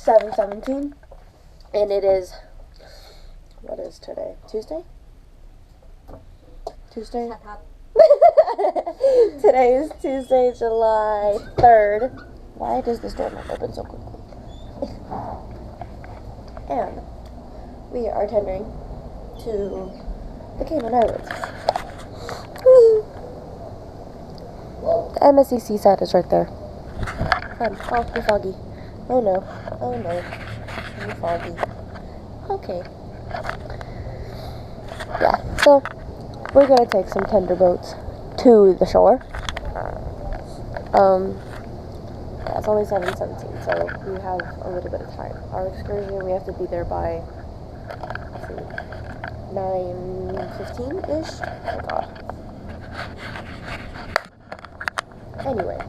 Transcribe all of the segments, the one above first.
7:17, and it is, what is today? Tuesday? Tuesday? Today is Tuesday, July 3rd. Why does this door not open so quickly? And we are tendering to the Cayman Islands. The MSC seaside is right there. Fun. Oh, you're foggy. Oh no. Oh no. You're foggy. Okay. Yeah, so we're gonna take some tender boats to the shore. Yeah, it's only 7:17, so we have a little bit of time. Our excursion, we have to be there by, let's see, 9:15-ish. Oh god. Anyway.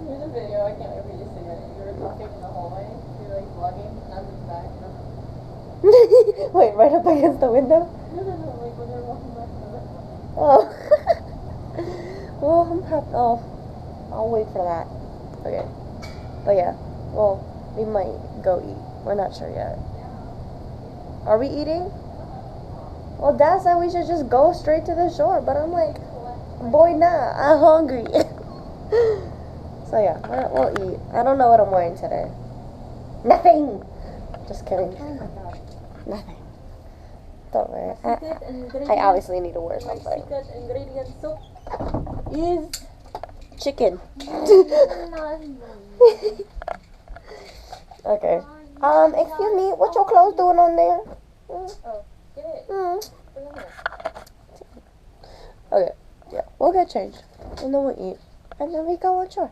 Here's a video, I can't wait for you to see it. You were talking in the hallway, you were like vlogging, and I was in the back. Wait, right up against the window? No, like when you were walking back to the restaurant. Oh. Well, I'm happy. Oh, I'll wait for that. Okay. But yeah, well, we might go eat. We're not sure yet. Are we eating? Well, Dad said we should just go straight to the shore, but I'm like, boy, nah, I'm hungry. So yeah, we'll eat. I don't know what I'm wearing today. Nothing. Just kidding. Oh my god. Nothing. Don't worry. I I obviously need to wear something. secret ingredient soup is Chicken. Okay. Excuse me, what your clothes doing on there? Oh, get it. Mm. Bring it here. Okay. Yeah, we'll get changed. And then we'll eat. And then we go on shore.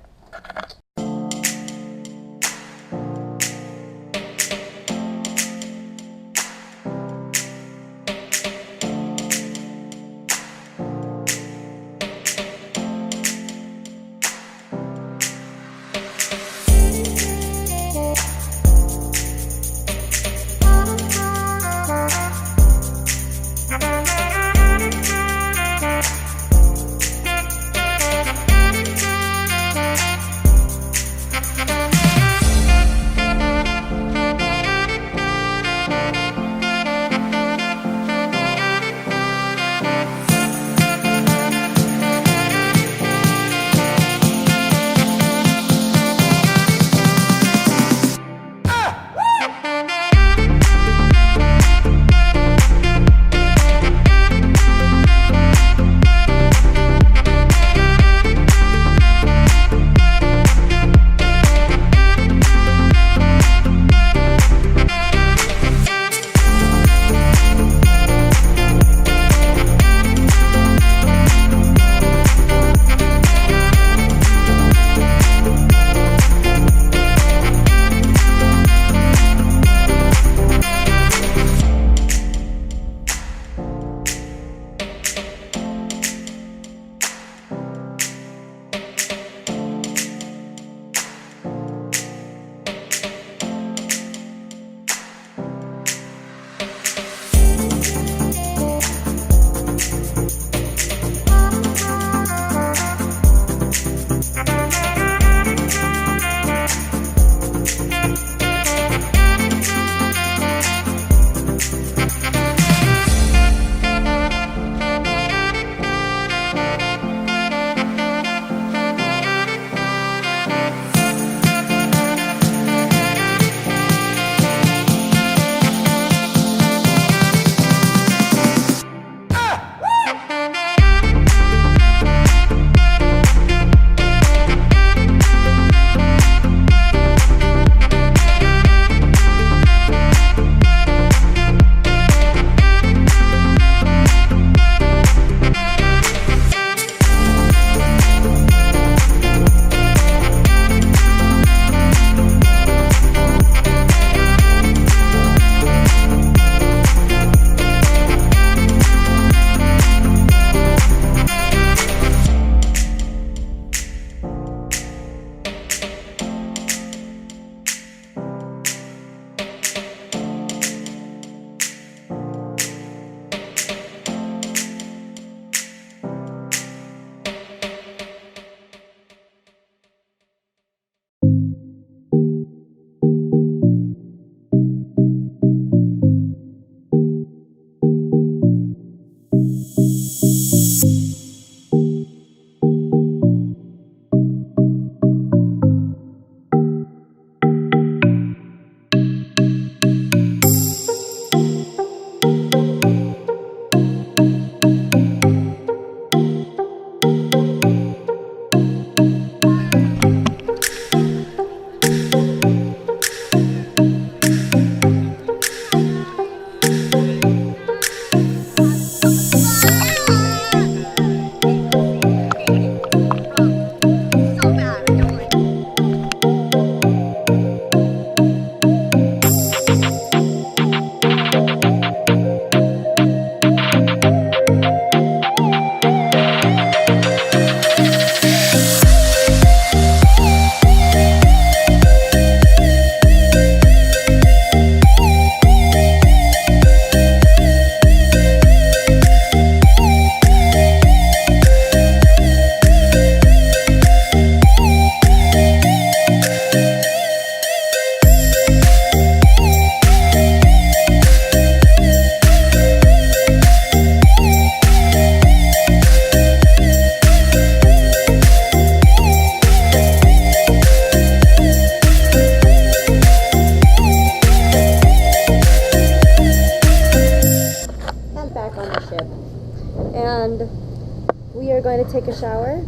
going to take a shower,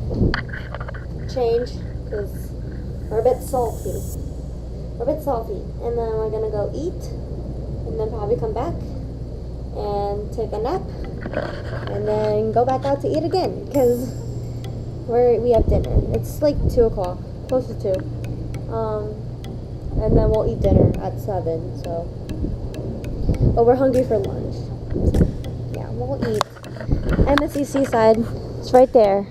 change, because we're a bit salty. And then we're going to go eat, and then probably come back and take a nap, and then go back out to eat again, because we have dinner. It's like 2 o'clock, close to 2. And then we'll eat dinner at 7, so. But we're hungry for lunch. Yeah, we'll eat. And the seaside, it's right there.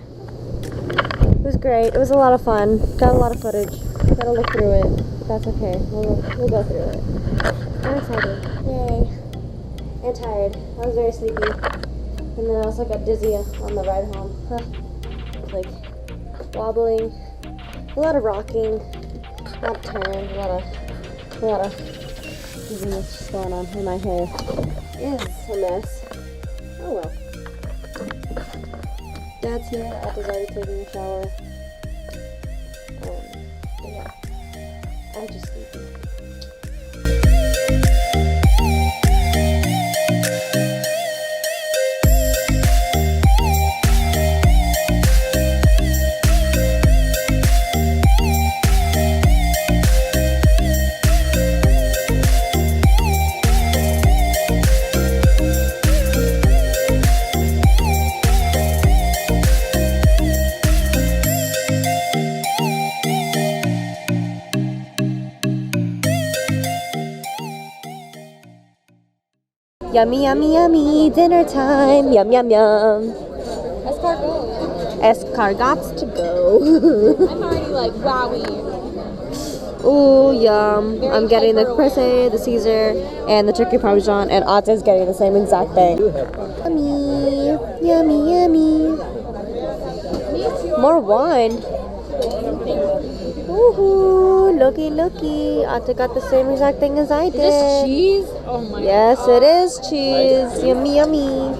It was great. It was a lot of fun. Got a lot of footage. Gotta look through it. That's okay. We'll go through it. I'm excited. Yay. And tired. I was very sleepy. And then I also got dizzy on the ride home. Like wobbling. A lot of rocking. A lot of turns. A lot of dizziness just going on in my hair. It's a mess. Oh well. Dad's here. Appa's already taking a shower. Yeah. I'm just sleepy. Yummy, yummy, yummy, dinner time. Yum, yum, yum. Escargot. Escargots to go. I'm already like, wowie. Ooh, yum. Very I'm getting the hyper-aware. cresse, the Caesar, and the turkey parmesan, and Atta's getting the same exact thing. Yummy, yummy, yummy. More wine. Woohoo, looky. Atta got the same exact thing as I did. Is this cheese? Oh my god. Yes, it is cheese. Yummy, yummy.